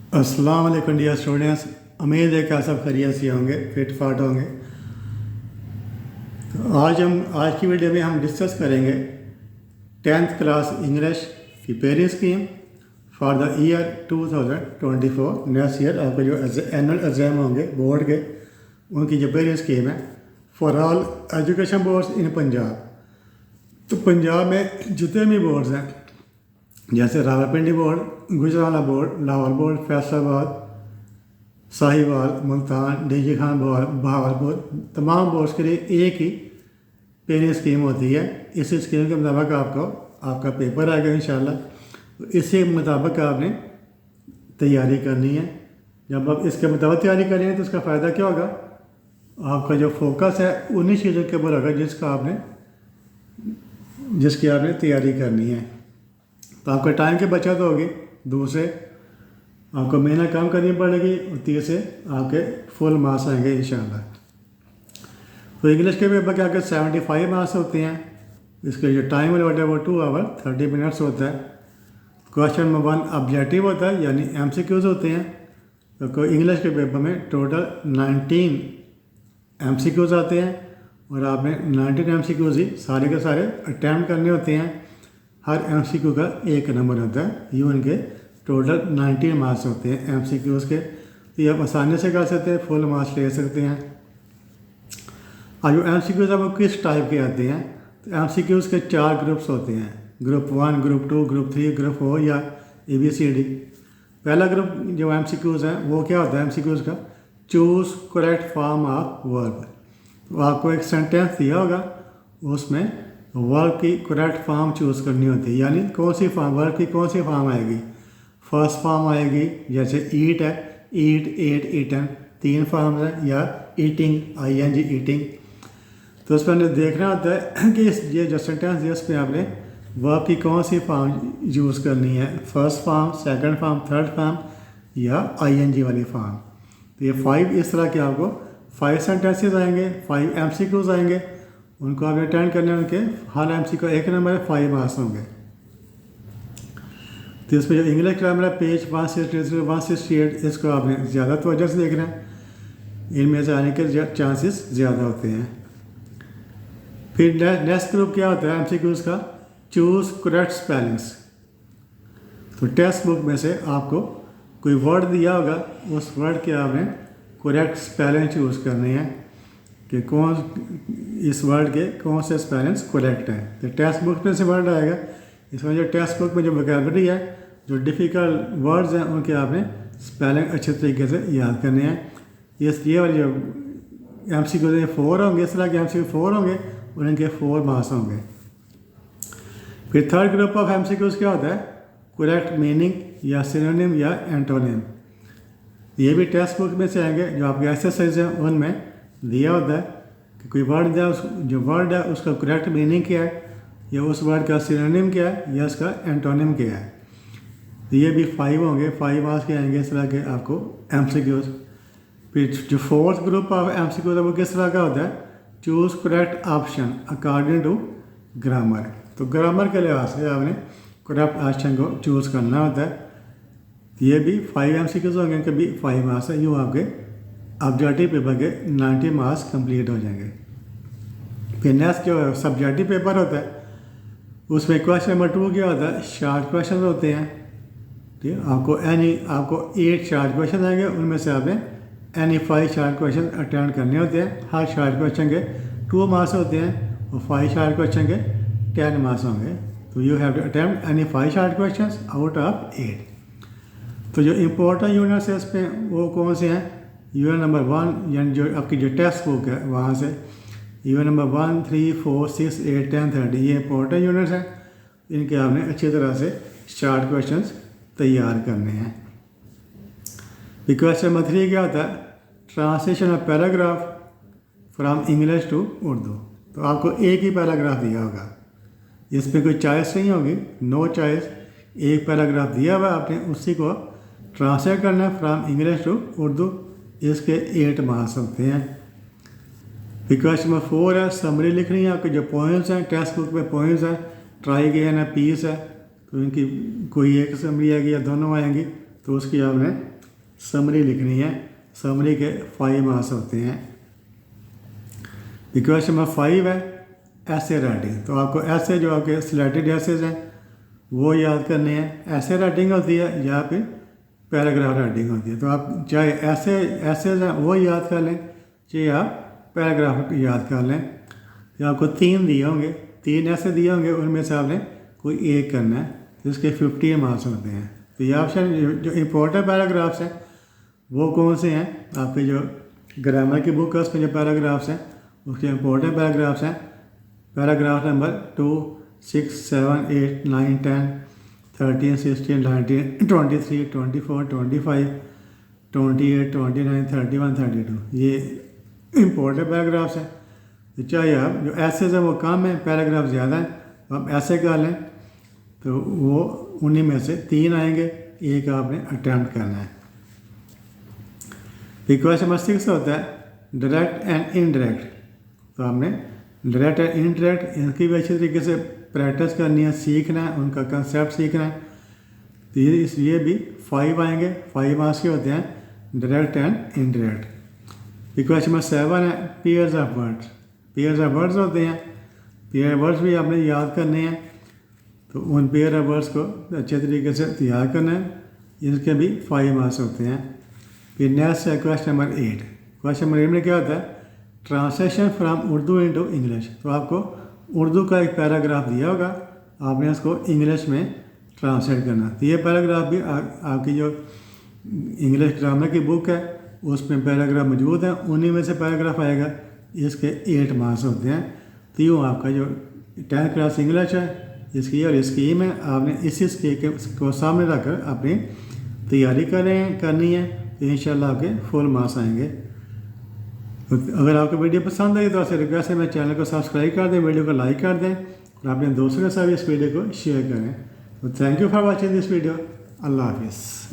अस्सलाम वालेकुम dear students. उम्मीद है कि आप सब खैरियत से होंगे, फिट फाट होंगे। तो आज की वीडियो में हम डिस्कस करेंगे 10th क्लास इंग्लिश की pairing scheme for the year 2024। Next year आपके जो एनुअल एग्ज़ाम होंगे बोर्ड के, उनकी जो पेयरिंग स्कीम है फॉर ऑल एजुकेशन बोर्ड्स इन पंजाब। तो पंजाब में जितने भी बोर्ड्स हैं जैसे Rawalpindi board, Gujranwala board, Lahore board, Faisalabad, Sahiwal, Multan, DG Khan board, Bahawalpur, तमाम बोर्ड्स के लिए एक ही पेयरिंग स्कीम होती है। इस स्कीम के मुताबिक आपका पेपर आएगा इंशाल्लाह। तो इसी मुताबिक आपने तैयारी करनी है। जब आप इसके मुताबिक तैयारी करेंगे तो इसका फ़ायदा क्या होगा, आपका जो फोकस है उन्हीं चीज़ों के ऊपर होगा जिसकी आपने तैयारी करनी है। तो आपका टाइम की बचत होगी, दूसरे आपको मेहनत कम करनी पड़ेगी, और तीसरे आपके फुल मार्क्स आएंगे इंशाल्लाह। तो इंग्लिश के पेपर के आपके 75 मार्क्स होते हैं। इसके जो टाइम अलॉट है वो 2 आवर 30 मिनट्स होता है। क्वेश्चन नंबर 1 ऑब्जेक्टिव होता है, यानी MCQs होते हैं। तो इंग्लिश के पेपर में टोटल 19 MCQs आते हैं, और आपने 19 MCQs ही सारे के सारे अटैम्प्ट करने होते हैं। हर MCQ का 1 नंबर होता है। यूँ इनके टोटल 19 मार्क्स होते हैं MCQs के। तो ये आप आसानी से कर सकते हैं, फुल मार्क्स ले सकते हैं। और जो MCQs है वो किस टाइप के आते हैं, तो MCQs के 4 ग्रुप्स होते हैं। ग्रुप 1, ग्रुप 2, ग्रुप 3, ग्रुप 4 या ABCD। पहला ग्रुप जो MCQs हैं वो क्या होता है MCQs का, choose correct form of verb. तो आपको एक सेंटेंस दिया होगा, उसमें वर्ब की करेक्ट फॉर्म चूज़ करनी होती है, यानी कौन सी फॉर्म, वर्ब की कौन सी फॉर्म आएगी। फर्स्ट फॉर्म आएगी, जैसे ईट है, ईट, एट, ईटन, 3 फॉर्म है, या ईटिंग, ING ईटिंग। तो उस पर हमने देखना होता है कि ये जो सेंटेंस है उसमें आपने वर्ब की कौन सी फॉर्म यूज़ करनी है, first form, second form, third form या ING वाली फॉर्म। तो ये 5 इस तरह के आपको 5 सेंटेंसेस आएंगे, 5 MCQs आएंगे। उनको आपने अटेंड करने, उनके हर MCQ का 1 नंबर है, 5 मार्क्स होंगे। तो इसमें जो इंग्लिश ग्रामर है पेज 163 168, इसको आपने ज़्यादा तवज्जो से देखना है, इनमें से आने के चांसेस ज़्यादा होते हैं। फिर नेक्स्ट ग्रुप क्या होता है MCQs का, चूज़ करेक्ट स्पेलिंग्स। तो टेक्स्ट बुक में से आपको कोई वर्ड दिया होगा, उस वर्ड के आपने करेक्ट स्पेलिंग चूज़ करनी है कि इस वर्ड के कौन से स्पेलिंग्स करेक्ट हैं। तो टेक्स्ट बुक में से वर्ड आएगा, इसमें जो टेक्स्ट बुक में जो वोकैबुलरी है, जो डिफ़िकल्ट वर्ड्स हैं, उनके आपने स्पेलिंग अच्छे तरीके से याद करने हैं। ये वाले जो MCQ 4 होंगे, इस तरह के MCQ 4 होंगे, और इनके 4 मार्क्स होंगे। फिर थर्ड ग्रुप ऑफ MCQs क्या होता है, करेक्ट मीनिंग या सिनोनिम या एंटोनिम। ये भी टेक्स्ट बुक में से आएंगे। जो आपके एक्सरसाइज हैं उनमें दिया होता है कि कोई वर्ड दिया, जो वर्ड है उसका करेक्ट मीनिंग क्या है, या उस वर्ड का सिनोनिम क्या है, या उसका एंटोनिम क्या है। तो ये भी 5 होंगे, 5 मार्क्स के आएंगे इस तरह के आपको MCQs। फिर जो फोर्थ ग्रुप ऑफ MCQs है वो किस तरह का होता है, choose correct option according to grammar. तो ग्रामर के लिहाज से आपने करेक्ट ऑप्शन को चूज़ करना होता है। ये भी 5 MCQs होंगे, इनके भी 5 मार्क्स है। यूँ आपके ऑब्जेक्टिव पेपर के 90 मार्क्स कंप्लीट हो जाएंगे। फिर नेक्स्ट जो सब्जेक्टिव पेपर होता है, उसमें क्वेश्चन नंबर 2 क्या होता है, शॉर्ट क्वेश्चन होते हैं। ठीक है, आपको 8 शॉर्ट क्वेश्चन आएंगे, उनमें से आपने एनी 5 शॉर्ट क्वेश्चन अटेम्प्ट करने होते हैं। हर शॉर्ट क्वेश्चन के 2 मार्क्स होते हैं, और 5 शॉर्ट क्वेश्चन के 10 मार्क्स होंगे। तो you have to attempt any 5 short question out of 8। तो जो इम्पोर्टेंट यूनिट्स है इसमें वो कौन से हैं, यूनिट नंबर 1, यानी जो आपकी जो टेक्स्ट बुक है वहाँ से यूनिट नंबर 1, 3, 4, 6, 8, 10, 30, ये इंपॉर्टेंट यूनिट्स हैं। इनके आपने अच्छी तरह से शॉर्ट क्वेश्चंस तैयार करने हैं। फिर क्वेश्चन नंबर 3 क्या होता है, translation of paragraph from English to Urdu. तो आपको एक ही पैराग्राफ दिया होगा, इसमें कोई चॉइस नहीं होगी, नो चॉइस। एक पैराग्राफ दिया हुआ आपने उसी को ट्रांसलेट करना है फ्रॉम इंग्लिश टू उर्दू। इसके 8 मार्क्स होते हैं। फिर क्वेश्चन नंबर 4 है, समरी लिखनी है। आपके जो पॉइंट्स हैं टेक्स्ट बुक में पॉइंट्स हैं, ट्राई गेन है, पीस है, तो इनकी कोई एक समरी आएगी या दोनों आएंगी, तो उसकी आपने समरी लिखनी है। समरी के 5 मार्क्स होते हैं। क्वेश्चन नंबर 5 है ऐसे राइटिंग। तो आपको ऐसे जो आपके सिलेक्टेड ऐसेज हैं वो याद करने हैं। ऐसे राइटिंग होती है या फिर पैराग्राफ राइटिंग होती है। तो आप चाहे ऐसेज हैं वो याद कर लें, चाहे आप पैराग्राफ याद कर लें। तो आपको 3 दिए होंगे, 3 ऐसे दिए होंगे, उनमें से आपने कोई एक करना है। तो इसके 50 मार्क्स होते हैं। तो ये ऑप्शन जो इम्पोर्टेंट पैराग्राफ्स हैं वो कौन से हैं? आपके जो ग्रामर की बुक है उसमें जो पैराग्राफ्स हैं उसके इम्पोर्टेंट पैराग्राफ्स हैं। पैराग्राफ नंबर 2, 6, 7, 8, 9, 10, 13, 16, 19, 23, 24, 25, 28, 29, 31, 32 ये इम्पोर्टेंट पैराग्राफ्स हैं। तो चाहे आप जो ऐसेज हैं वो कम है, पैराग्राफ ज़्यादा हैं, तो आप ऐसे कर लें तो वो उन्हीं में से 3 आएंगे, एक आपने अटैम्प्ट करना है। फिर क्वेश्चन नंबर 6 होता है डायरेक्ट एंड इनडायरेक्ट। तो आपने डायरेक्ट एंड इनडायरेक्ट इनकी भी अच्छी तरीके से प्रैक्टिस करनी है, सीखना है, उनका कंसेप्ट सीखना है। तो ये भी 5 आएंगे, 5 मार्क्स के होते हैं डायरेक्ट एंड इनडायरेक्ट। फिर क्वेश्चन नंबर 7 है pairs of words. Pairs of words होते हैं, पेयर वर्ड्स भी आपने याद करने हैं। तो उन पेयर ऑफ वर्ड्स को अच्छे तरीके से तैयार करना है, इसके भी 5 मार्क्स होते हैं। फिर नेक्स्ट है क्वेश्चन नंबर 8। क्वेश्चन नंबर 8 में क्या होता है? Translation from Urdu into English. तो आपको उर्दू का एक पैराग्राफ दिया होगा, आपने उसको इंग्लिश में ट्रांसलेट करना। तो ये पैराग्राफ भी आपकी जो इंग्लिश ग्रामर की बुक है उसमें पैराग्राफ मौजूद है, उन्हीं में से पैराग्राफ आएगा। इसके 8 मार्क्स होते हैं। तो यूँ आपका जो 10th क्लास इंग्लिश है इसकी और स्कीम है, आपने इसी स्कीम को सामने रखकर अपनी तैयारी करनी है। तो इंशाल्लाह आपके फुल मार्क्स आएंगे। तो अगर आपको वीडियो पसंद आई तो आपसे रिक्वेस्ट है मेरे चैनल को सब्सक्राइब कर दें, वीडियो को लाइक कर दें और अपने दोस्तों के साथ इस वीडियो को शेयर करें। तो thank you for watching this video. अल्लाह हाफिज़।